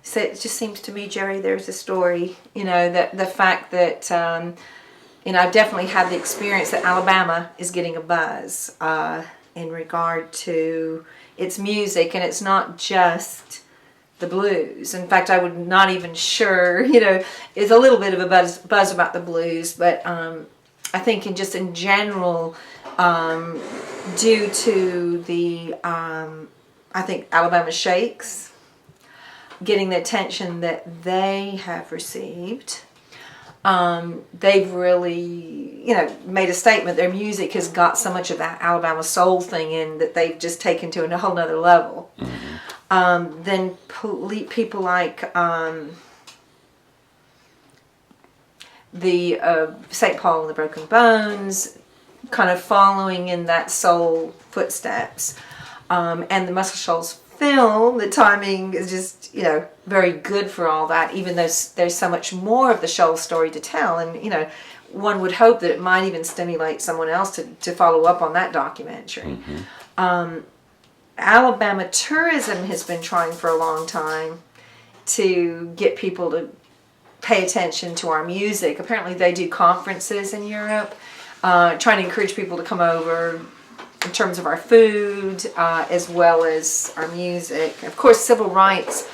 So it just seems to me, Jerry, there's a story, that the fact that, I've definitely had the experience that Alabama is getting a buzz in regard to its music, and it's not just the blues. In fact, I would not even sure, is a little bit of a buzz about the blues, but I think in general, due to the, I think Alabama Shakes getting the attention that they have received, they've really, made a statement. Their music has got so much of that Alabama soul thing in that they've just taken to a whole nother level. Then people like the St. Paul and the Broken Bones, kind of following in that soul footsteps. And the Muscle Shoals film, the timing is just, very good for all that, even though there's so much more of the Shoals story to tell. And, one would hope that it might even stimulate someone else to follow up on that documentary. Alabama tourism has been trying for a long time to get people to pay attention to our music. Apparently they do conferences in Europe, trying to encourage people to come over in terms of our food, as well as our music. Of course, civil rights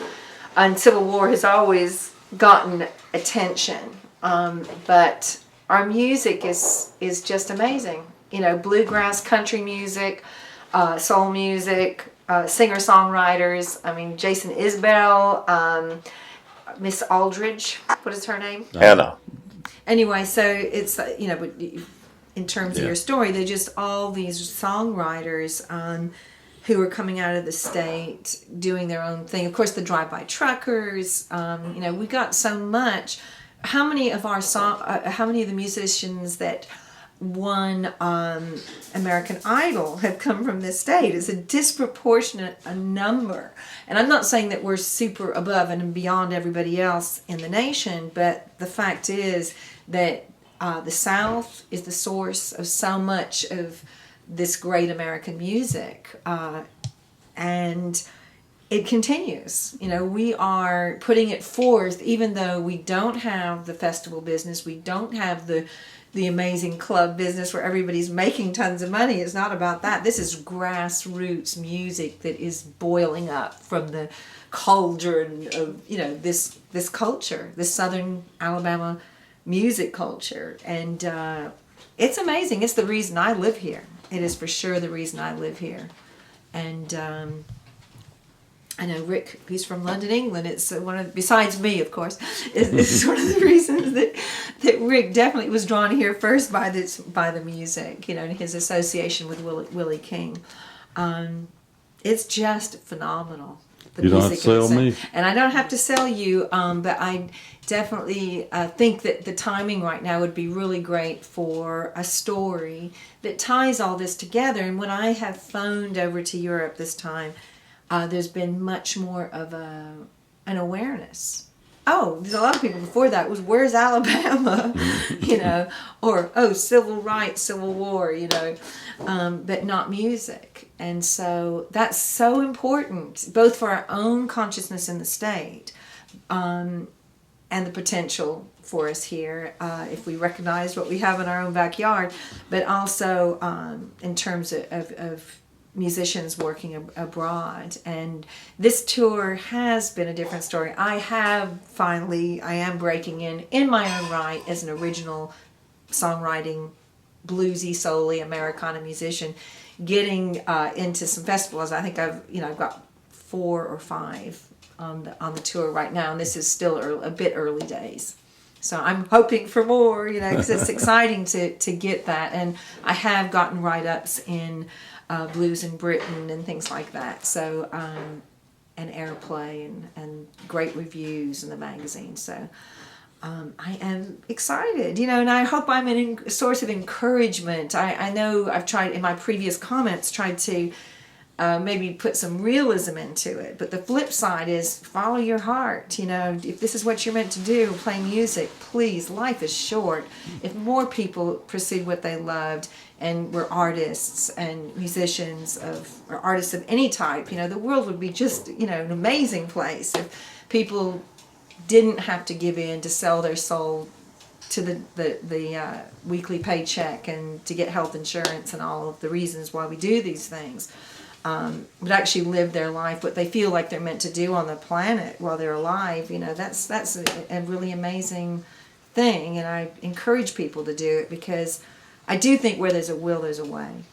and Civil War has always gotten attention, but our music is just amazing. Bluegrass, country music, soul music, singer-songwriters. I mean, Jason Isbell, Miss Aldridge, what is her name? Hannah. Anyway, so it's, in terms of your story, they're just all these songwriters who are coming out of the state doing their own thing. Of course, the drive-by truckers. We got so much. How many of the musicians that won American Idol have come from this state? It's a disproportionate number. And I'm not saying that we're super above and beyond everybody else in the nation, but the fact is that the South is the source of so much of this great American music. And it continues. We are putting it forth, even though we don't have the festival business, we don't have the amazing club business where everybody's making tons of money. It's not about that. This is grassroots music that is boiling up from the cauldron of, this culture, this Southern Alabama music culture. And it's amazing. It's the reason I live here. It is for sure the reason I live here. And I know Rick, he's from London, England. It's one of, besides me, of course, is one of the reasons that Rick definitely was drawn here first by the music, and his association with Willie King. It's just phenomenal. You don't have to sell me. And I don't have to sell you, but I definitely think that the timing right now would be really great for a story that ties all this together. And when I have phoned over to Europe this time, there's been much more of an awareness. Oh, there's a lot of people before that was, where's Alabama? Or, civil rights, Civil War, but not music. And so that's so important, both for our own consciousness in the state, and the potential for us here, if we recognize what we have in our own backyard, but also in terms of musicians working abroad. And this tour has been a different story. I am breaking in my own right as an original songwriting, bluesy, soul-y Americana musician, getting into some festivals. I think I've got 4 or 5 on the tour right now, and this is still a bit early days. So I'm hoping for more, because it's exciting to get that. And I have gotten write-ups in Blues in Britain and things like that. So, and airplay and great reviews in the magazine. So I am excited, and I hope I'm a source of encouragement. I know I've tried in my previous comments, tried to maybe put some realism into it. But the flip side is follow your heart. If this is what you're meant to do, play music, please, life is short. If more people pursued what they loved and were artists and musicians or artists of any type, the world would be just, an amazing place if people didn't have to give in to sell their soul to the weekly paycheck and to get health insurance and all of the reasons why we do these things, but actually live their life, what they feel like they're meant to do on the planet while they're alive. You know, that's a really amazing thing, and I encourage people to do it, because I do think where there's a will, there's a way.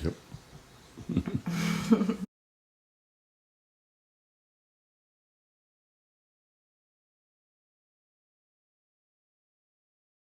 Yep.